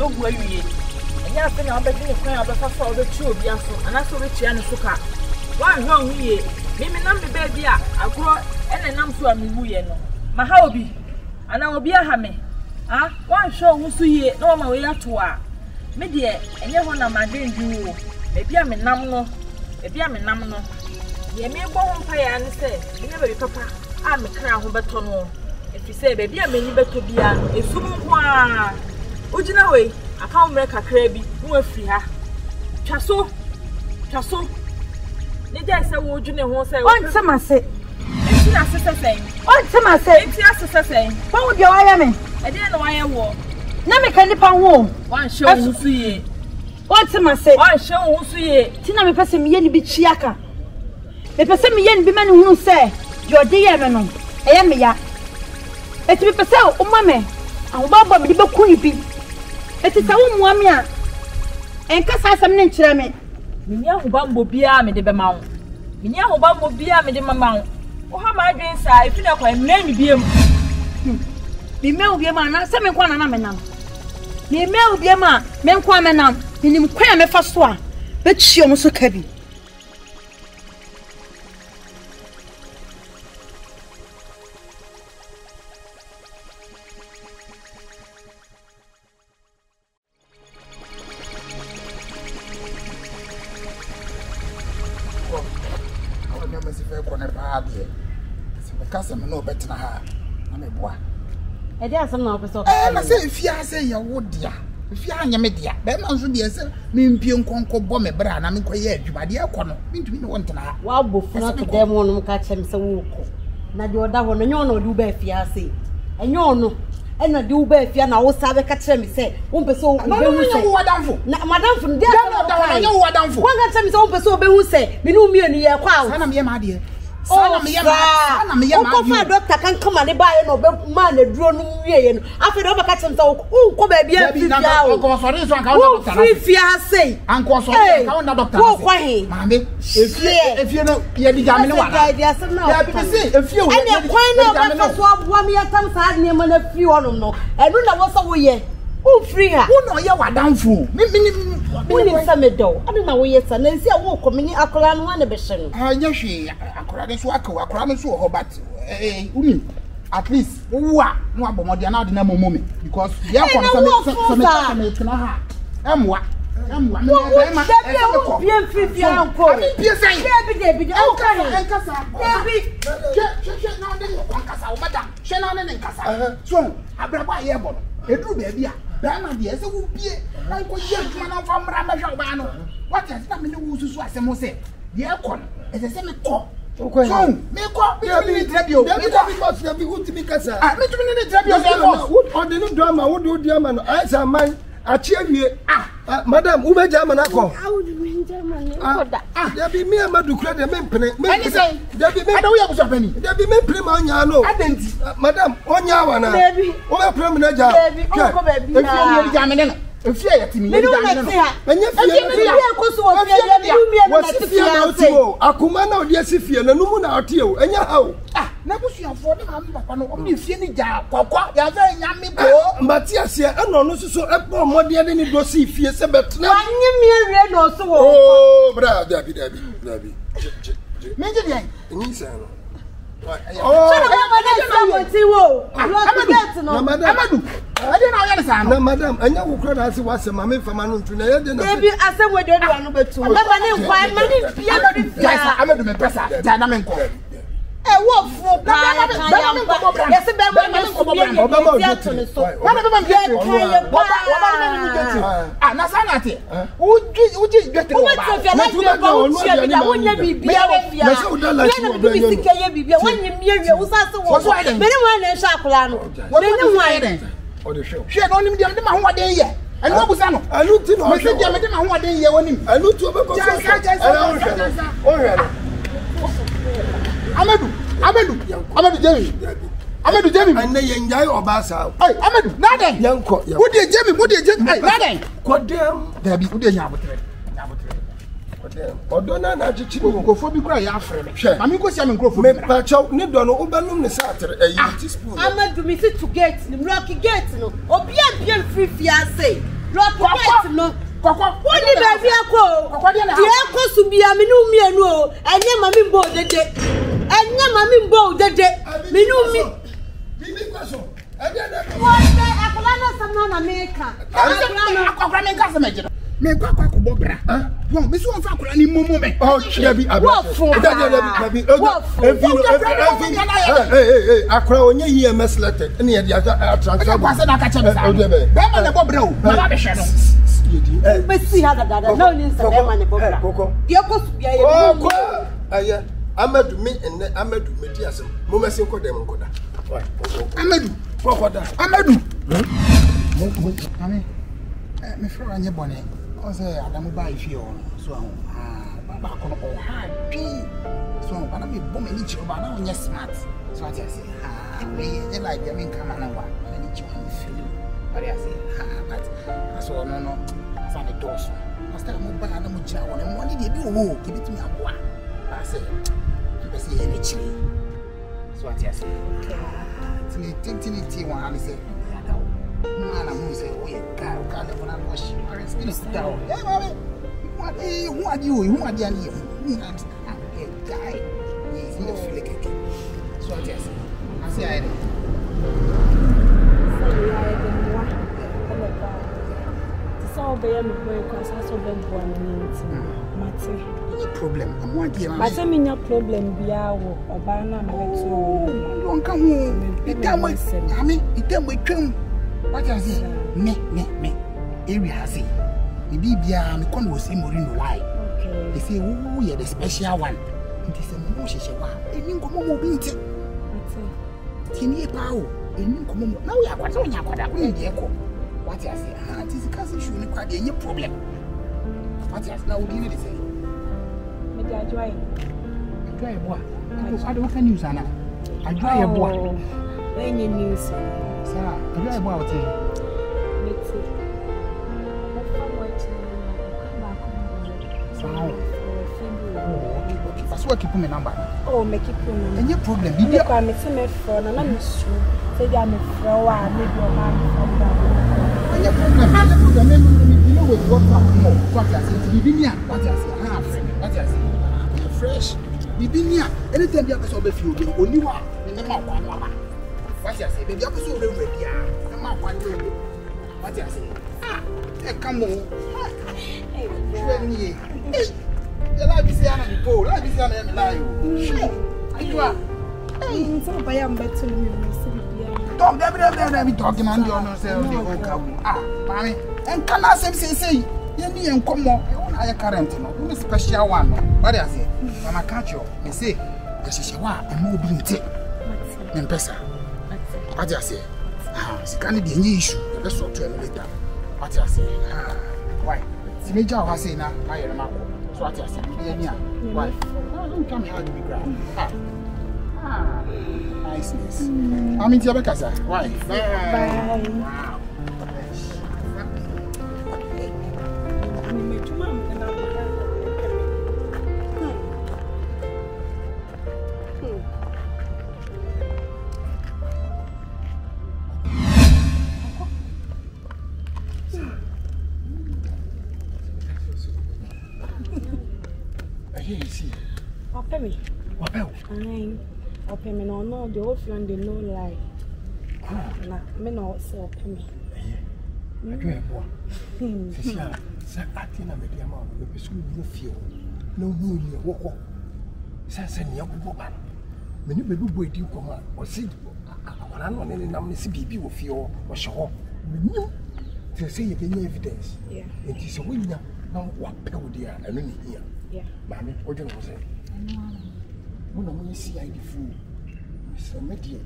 gu awie enya afi na obedi ne kwan obefa fa obetu obi aso anaso betua ne suka wa hwe ohuye mimi nam be baby a agro ene nam so amiwu ye no ma ha obi ana obi aha me ha wa hwe ohusu ye na ma we ato a me de enye ho na madendu o baby a me nam no ye me bo ho mpa ya ne se ene baby papa a me kra ho beto no efi se baby a me ni beto bia no efu nko a ojina we aka umre kakra bi no afiri ha twaso ne dey se wo ojune ho se on semase enti asesesen on semase enti asesesen pa wo dia waya me e dey no waya wo na me kan nipa ho wan hye wo su ye on semase wan hye wo su ye ti na me pese me ye ni bi chiaka me pese me ye ni bi ma ne hunu se yo de ye me no eye me ya eti me pese o ma me ahobabo me de beku ni bi eti sa wo muame a enka sa asem ne nkyere me mini ahobambo bia me de be ma wo mini ahobambo bia me de mama wo wo ha ma adwen sa ifi na kwa mnani biem bi me ubie ma na se me kwa na me nam bi me ubie ma me kwa me nam nim kwa me fa so a be chio mo so ka bi Kasem no betina ha na me boa e dey asem na opeso na say fia say ye wo dia fia anya me dia be ma nso dia say me mpie nkonko bo me bra na me koye adwuma dia ekọ no me ntumi ne wontena ha wa bofu na to dem no ka chem se wo ko na de oda ho no nyo no de ba fia say enyo no ena de ba fia na wo sa be ka chem se wo mpe so be hu se na madamfo dia na nyo wo damfo wa ka chem se wo mpe so be hu se me no mienu ye kwa wo sana me ma de sana me yema ko fa doctor kan come and buy no be man na duro no wie no afi do be ka chem se wo ko ba bia fi bia wo ko so so kan wo doctor fi fia say an ko so kan wo doctor wo kwa he mame efie no ye di jame ne wa ya bi se efie wo ene kwan na ba so aboa me yatam sa ne ma na fi wonom no enu na wo so wo ye wo free ha wo no ye wadanfo Wini same do. I don't know where yes, and then see a walk coming akola no one be hye no. Anya hwe akola de so akawa akola no so ho but uni at least wo a no abomode na de na momo me because they are some tena ha emwa me be ma e bien fifi anko. Bien say Debi o kan enkasa Debi che na de enkasa o madam che na ne enkasa so abrabo aye bo no eduru be bia Bama de ese wo bie na nko ye adwuma na fa mra ma hwa ba no what is that me wo susu asemo se de ekọ ese se me ko so me ko me trabio Debi utimi kasa me tumi ne trabio o de no drama wo do di ama no aisa man achi awie madam wo be jama na ko Debi me amadu kura de me mpene Debi me ada wo ya kuso pani Debi me mpene ma nya no adenti madam onya wana Debi wo be mpene na ja Debi ko ba bi efie ni jame ne no efie ya timi ni jame ne no enye fie ko so wo fie wo fie na otuo akuma na odi asifie na numu na otie o enya ha o na busuafo de ma papa no o fie ni ja kokọ ya fa nyame bo Matias ya eno no suso epo mode de ni do si fie se betna anyi mi re no so wo oh bra Debi me je dey ni sa no oh Amadu ade na oyale sa no na madam anya wo kura na se wase ma me fama no ntu na ye de na Debi asem we de do anu betu na ma ne nkwa ma ne bia no bia Amadu me pesa ja na me nko wo fu pa yes be ma me so bia ni theater ni so wana be ma ah na sa na te uji gwete wo ba na wonya bibia wo fia na se udala chi wo be yo sikeye bibia wonya miewie wo sa se wo me ne wa na sha akula no me ne wa o de show hwe no nim de ma ho waden ye enu obusa no anu ti no me se de ma ho waden ye wonim anu tu be ko o hwe Amadu Jemi anne yenjai obasa Amadu naden yanko wo de Jemi naden kodem Debi wo de nyabotre odona na chichi nkofo bi kura ya afre me hwe mami ko sia me nkofo me pa chaw ni do no ubenum ne satere ayi teaspoon Amadu mi sit to gate ni rocky gate no obi abia free fiase Drop point no. Koko. Wọ́n ní bẹ̀bí ẹ̀kọ́. Koko di na. Di ẹ̀kọ́ subia mi nu mi enu o. Ẹ̀yẹ́ mami mbo dede. Ẹ̀yẹ́ mami mbo dede. Mi nu mi. Bibi question. Wọ́n ṣe akọ̀lá náà sọ́nà na mẹ́ka. Akọ̀lá mi nka se me jira. Me kwa kwa ko bobra. Won me so fa akọ̀lá ni momo me. Oh, Debbie, Debbie. Akra onye here mesleted. Any the transfer. Kwa se na ka che me sa. Be ma ne bobra o. Ma ba hwe no. Be see how that no ni se be ma ne bobra. Di ẹ̀kọ́ subia ye. Oh, aye. Amadu me and Amadu me di asem. Mo mesin ko dem ko da. Amadu. Kokoda. Amadu. Ami. Me fro anye bone. O say Adamu ba ifi o so ahun. Baba kono o hard bi. So bana me bom ni chiro ba na onye smart. So ati say me like ya me kama na wa. Na ni chiro ni feel. But I say but so no sa the doors. Pastor mo ba na mo chira wona mo ni de bi o ke bitimi aboa. Ba say be say ni chiri. So ati say Tinti one and say, man, I'm say, we can't wash. Hey, mommy, who are you? Who are you? Guy, he's in the flick. So I say, I so be a boy because I saw them one problem. I'm one here. I say me no problem bia wo oba na me to. Don't come home. It time we I mean, it time we come. What I say? Me. Area has it. The bibia me kon was Morino lie. Okay. They say who you the special one. It is a mo she wa. Eni nkomo mo bi nti. Tini pa o. Eni nkomo mo. Na we akwata onya kwada ko ni de ko. What I say? It is cause issue ni kwa de any problem. What I say? Now we give it say. I dry boy. I don't can use Anna. I dry a boy. When you news, sir, I dry a boy. Let's see. That's what keep me number. Oh, make it problem. Any problem? Be there. I'm a friend, and I'm sure. Say I'm a friend. Maybe your man. Any problem? You know what I say? Bibinia. What I say? What I say? Fresh. Bibinia. Anytime you have to feel the only one. Never one. What I say? Baby, you have to be ready. Never one. What I say? Hey, come on. Hey, the life is here and go. Life is here and lie. Sure. Hey, so I am better than you. Talk, let talking on yourself. Mommy, and can I say, you and come on. I current, no special one. What I say, Mama catch you. Me say, this is why I'm moving to Pesa. What I say, it's can't be any issue. Let's talk to him later. What I say, why? The major was saying, I am Marco. So what I say, why? Don't come here to be grand. Niceness. I'm in Tabacasa. Why? Bye. Wow. Open me no the whole friend they know like na me no say open me I do have one. Say atina me dia ma me pesu no fio no hu ni wo say ni abubo ba me ni bedu bo edi ko ma o si akwana no ne nam ne si bibi wo fio wo hye ho me ni say ye be evidence it is so we nya na wa pe wo dia eno ni hia ma me o je no say Muna mwenye CID fool. So media.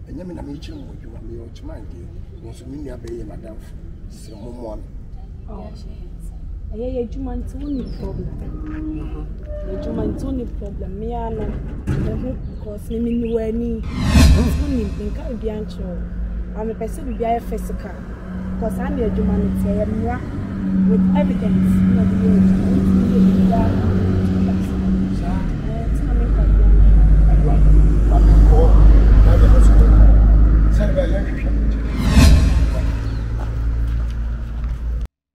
Enya me na me chire mo djuma me o tuma ndi. Nso me nua be ye madam. So mo mo. Oh. Aye djuma nti woni problem. Djuma nti woni problem. Me ana me because me ni wani. Woni nka bi ancho. Am person bi aye physical. Because I need djuma nti aye mwa with evidence. No be